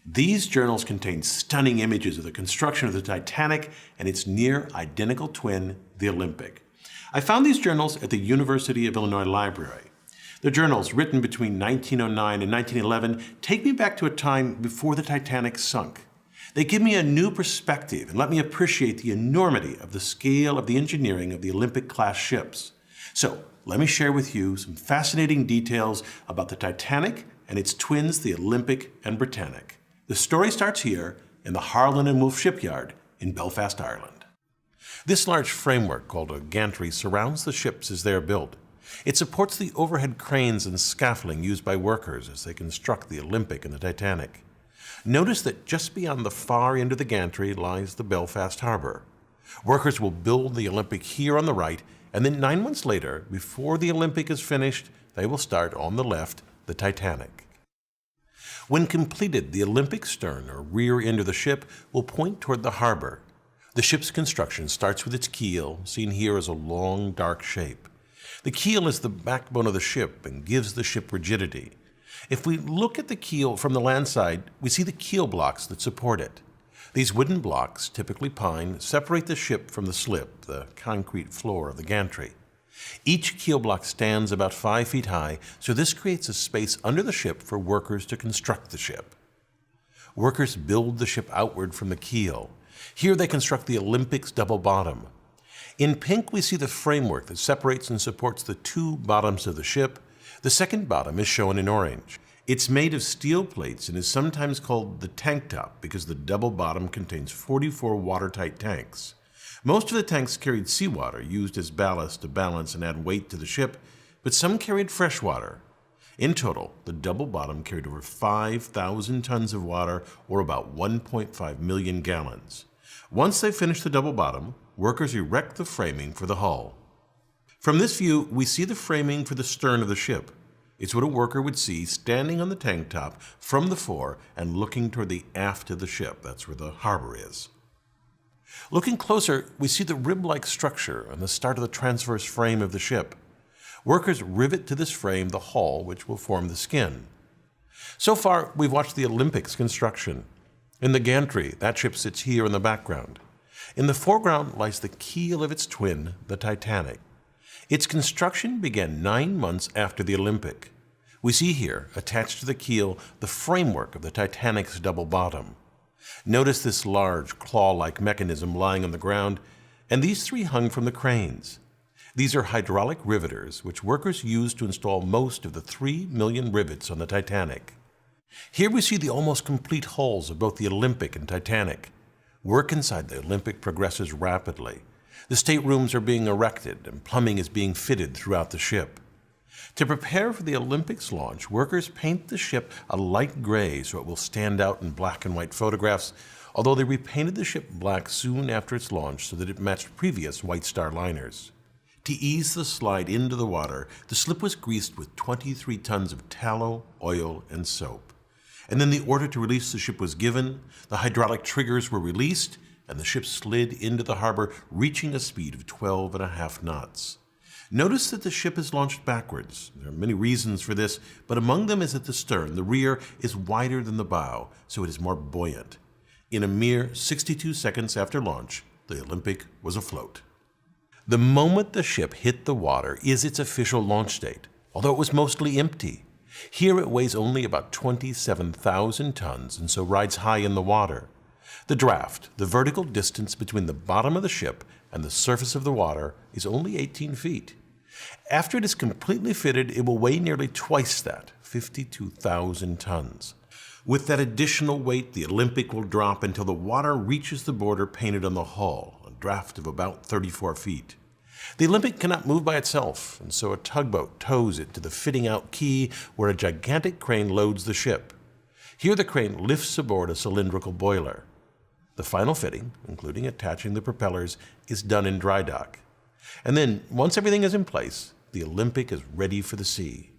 These journals contain stunning images of the construction of the Titanic and its near-identical twin, the Olympic. I found these journals at the University of Illinois Library. The journals, written between 1909 and 1911, take me back to a time before the Titanic sunk. They give me a new perspective and let me appreciate the enormity of the scale of the engineering of the Olympic-class ships. So, let me share with you some fascinating details about the Titanic and its twins, the Olympic and Britannic. The story starts here in the Harland and Wolff shipyard in Belfast, Ireland. This large framework, called a gantry, surrounds the ships as they are built. It supports the overhead cranes and scaffolding used by workers as they construct the Olympic and the Titanic. Notice that just beyond the far end of the gantry lies the Belfast harbor. Workers will build the Olympic here on the right, and then 9 months later, before the Olympic is finished, they will start on the left the Titanic. When completed, the Olympic stern or rear end of the ship will point toward the harbor. The ship's construction starts with its keel, seen here as a long, dark shape. The keel is the backbone of the ship and gives the ship rigidity. If we look at the keel from the land side, we see the keel blocks that support it. These wooden blocks, typically pine, separate the ship from the slip, the concrete floor of the gantry. Each keel block stands about 5 feet high, so this creates a space under the ship for workers to construct the ship. Workers build the ship outward from the keel. Here they construct the Olympic's double bottom. In pink, we see the framework that separates and supports the two bottoms of the ship. The second bottom is shown in orange. It's made of steel plates and is sometimes called the tank top because the double bottom contains 44 watertight tanks. Most of the tanks carried seawater used as ballast to balance and add weight to the ship, but some carried fresh water. In total, the double bottom carried over 5,000 tons of water, or about 1.5 million gallons. Once they finish the double bottom, workers erect the framing for the hull. From this view, we see the framing for the stern of the ship. It's what a worker would see standing on the tank top from the fore and looking toward the aft of the ship. That's where the harbor is. Looking closer, we see the rib-like structure on the start of the transverse frame of the ship. Workers rivet to this frame the hull, which will form the skin. So far, we've watched the Olympic's construction. In the gantry, that ship sits here in the background. In the foreground lies the keel of its twin, the Titanic. Its construction began 9 months after the Olympic. We see here, attached to the keel, the framework of the Titanic's double bottom. Notice this large, claw-like mechanism lying on the ground, and these three hung from the cranes. These are hydraulic riveters, which workers used to install most of the 3 million rivets on the Titanic. Here we see the almost complete hulls of both the Olympic and Titanic. Work inside the Olympic progresses rapidly. The staterooms are being erected, and plumbing is being fitted throughout the ship. To prepare for the Olympic's launch, workers paint the ship a light gray so it will stand out in black and white photographs, although they repainted the ship black soon after its launch so that it matched previous White Star liners. To ease the slide into the water, the slip was greased with 23 tons of tallow, oil, and soap. And then the order to release the ship was given, the hydraulic triggers were released, and the ship slid into the harbor, reaching a speed of 12.5 knots. Notice that the ship is launched backwards. There are many reasons for this, but among them is that the stern, the rear, is wider than the bow, so it is more buoyant. In a mere 62 seconds after launch, the Olympic was afloat. The moment the ship hit the water is its official launch date, although it was mostly empty. Here it weighs only about 27,000 tons and so rides high in the water. The draft, the vertical distance between the bottom of the ship and the surface of the water, is only 18 feet. After it is completely fitted, it will weigh nearly twice that, 52,000 tons. With that additional weight, the Olympic will drop until the water reaches the border painted on the hull, a draft of about 34 feet. The Olympic cannot move by itself, and so a tugboat tows it to the fitting out quay where a gigantic crane loads the ship. Here the crane lifts aboard a cylindrical boiler. The final fitting, including attaching the propellers, is done in dry dock. And then, once everything is in place, the Olympic is ready for the sea.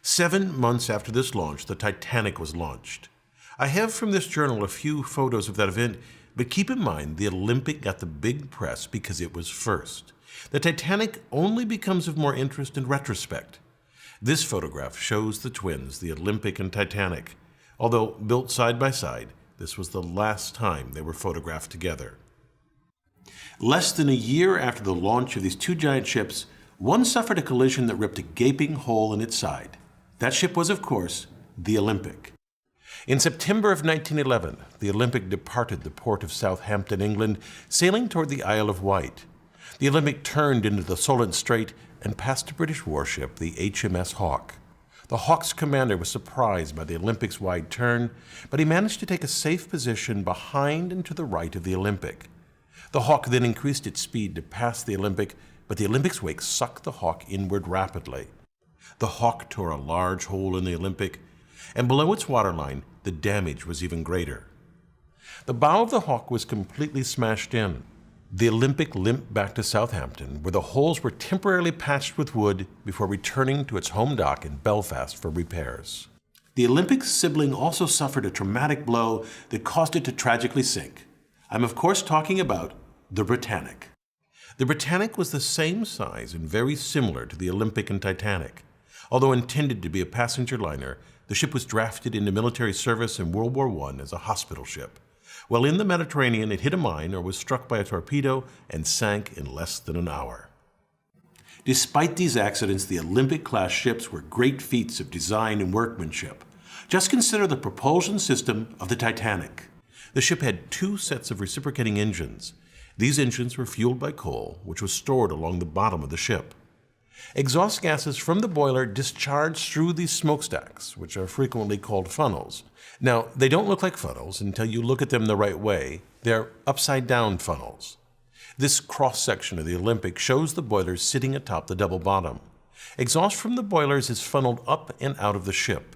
7 months after this launch, the Titanic was launched. I have from this journal a few photos of that event, but keep in mind the Olympic got the big press because it was first. The Titanic only becomes of more interest in retrospect. This photograph shows the twins, the Olympic and Titanic. Although built side by side, this was the last time they were photographed together. Less than a year after the launch of these two giant ships, one suffered a collision that ripped a gaping hole in its side. That ship was, of course, the Olympic. In September of 1911, the Olympic departed the port of Southampton, England, sailing toward the Isle of Wight. The Olympic turned into the Solent Strait and passed a British warship, the HMS Hawke. The Hawke's commander was surprised by the Olympic's wide turn, but he managed to take a safe position behind and to the right of the Olympic. The Hawke then increased its speed to pass the Olympic, but the Olympic's wake sucked the Hawke inward rapidly. The Hawke tore a large hole in the Olympic, and below its waterline, the damage was even greater. The bow of the Hawke was completely smashed in. The Olympic limped back to Southampton, where the holes were temporarily patched with wood before returning to its home dock in Belfast for repairs. The Olympic's sibling also suffered a traumatic blow that caused it to tragically sink. I'm of course talking about the Britannic. The Britannic was the same size and very similar to the Olympic and Titanic. Although intended to be a passenger liner, the ship was drafted into military service in World War I as a hospital ship. While in the Mediterranean, it hit a mine or was struck by a torpedo and sank in less than an hour. Despite these accidents, the Olympic-class ships were great feats of design and workmanship. Just consider the propulsion system of the Titanic. The ship had two sets of reciprocating engines. These engines were fueled by coal, which was stored along the bottom of the ship. Exhaust gases from the boiler discharged through these smokestacks, which are frequently called funnels. Now, they don't look like funnels until you look at them the right way. They're upside-down funnels. This cross-section of the Olympic shows the boilers sitting atop the double bottom. Exhaust from the boilers is funneled up and out of the ship.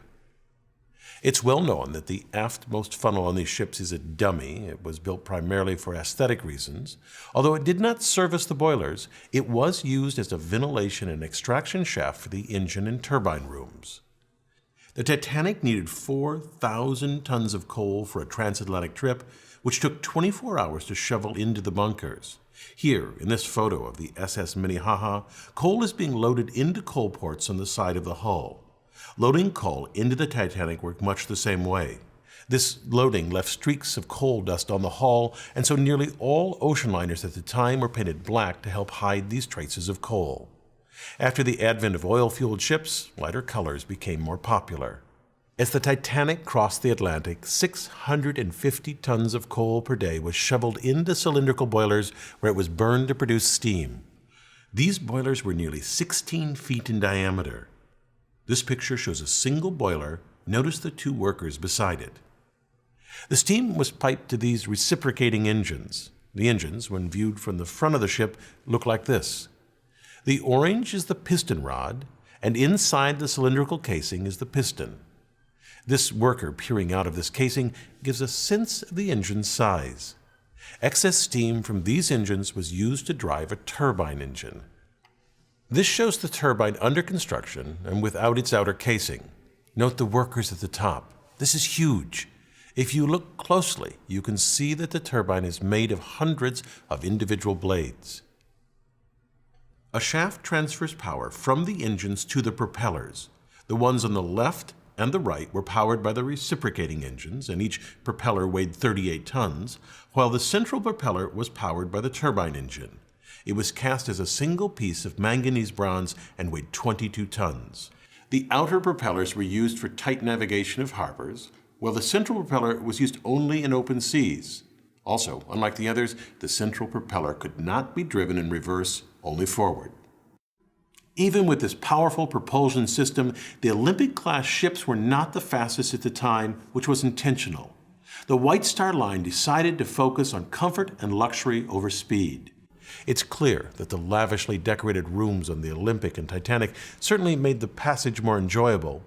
It's well known that the aftmost funnel on these ships is a dummy. It was built primarily for aesthetic reasons. Although it did not service the boilers, it was used as a ventilation and extraction shaft for the engine and turbine rooms. The Titanic needed 4,000 tons of coal for a transatlantic trip, which took 24 hours to shovel into the bunkers. Here, in this photo of the SS Minnehaha, coal is being loaded into coal ports on the side of the hull. Loading coal into the Titanic worked much the same way. This loading left streaks of coal dust on the hull, and so nearly all ocean liners at the time were painted black to help hide these traces of coal. After the advent of oil-fueled ships, lighter colors became more popular. As the Titanic crossed the Atlantic, 650 tons of coal per day was shoveled into cylindrical boilers where it was burned to produce steam. These boilers were nearly 16 feet in diameter. This picture shows a single boiler. Notice the two workers beside it. The steam was piped to these reciprocating engines. The engines, when viewed from the front of the ship, look like this. The orange is the piston rod, and inside the cylindrical casing is the piston. This worker peering out of this casing gives a sense of the engine's size. Excess steam from these engines was used to drive a turbine engine. This shows the turbine under construction and without its outer casing. Note the workers at the top. This is huge. If you look closely, you can see that the turbine is made of hundreds of individual blades. A shaft transfers power from the engines to the propellers. The ones on the left and the right were powered by the reciprocating engines, and each propeller weighed 38 tons, while the central propeller was powered by the turbine engine. It was cast as a single piece of manganese bronze and weighed 22 tons. The outer propellers were used for tight navigation of harbors, while the central propeller was used only in open seas. Also, unlike the others, the central propeller could not be driven in reverse, only forward. Even with this powerful propulsion system, the Olympic-class ships were not the fastest at the time, which was intentional. The White Star Line decided to focus on comfort and luxury over speed. It's clear that the lavishly decorated rooms on the Olympic and Titanic certainly made the passage more enjoyable,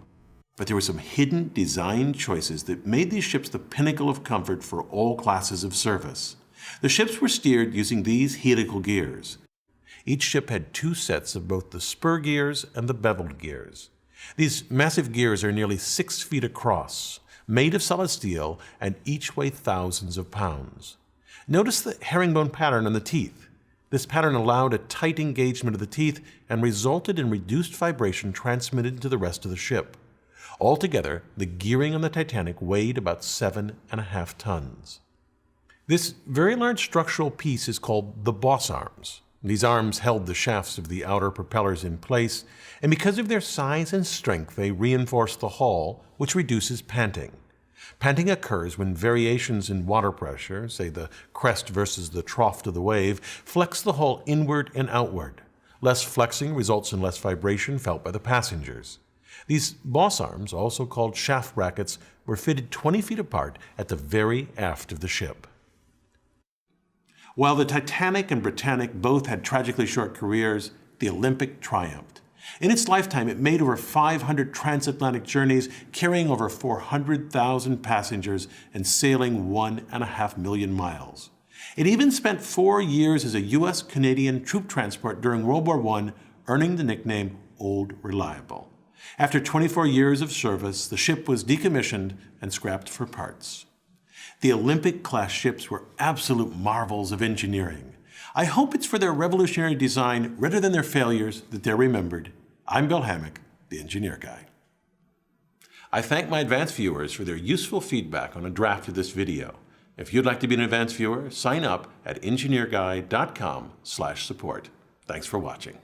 but there were some hidden design choices that made these ships the pinnacle of comfort for all classes of service. The ships were steered using these helical gears. Each ship had two sets of both the spur gears and the beveled gears. These massive gears are nearly 6 feet across, made of solid steel, and each weigh thousands of pounds. Notice the herringbone pattern on the teeth. This pattern allowed a tight engagement of the teeth and resulted in reduced vibration transmitted to the rest of the ship. Altogether, the gearing on the Titanic weighed about 7.5 tons. This very large structural piece is called the boss arms. These arms held the shafts of the outer propellers in place, and because of their size and strength, they reinforce the hull, which reduces panting. Panting occurs when variations in water pressure, say the crest versus the trough of the wave, flex the hull inward and outward. Less flexing results in less vibration felt by the passengers. These boss arms, also called shaft brackets, were fitted 20 feet apart at the very aft of the ship. While the Titanic and Britannic both had tragically short careers, the Olympic triumphed. In its lifetime, it made over 500 transatlantic journeys, carrying over 400,000 passengers and sailing 1.5 million miles. It even spent 4 years as a U.S.-Canadian troop transport during World War I, earning the nickname Old Reliable. After 24 years of service, the ship was decommissioned and scrapped for parts. The Olympic-class ships were absolute marvels of engineering. I hope it's for their revolutionary design rather than their failures that they're remembered. I'm Bill Hammack, the Engineer Guy. I thank my advanced viewers for their useful feedback on a draft of this video. If you'd like to be an advanced viewer, sign up at engineerguy.com/support. Thanks for watching.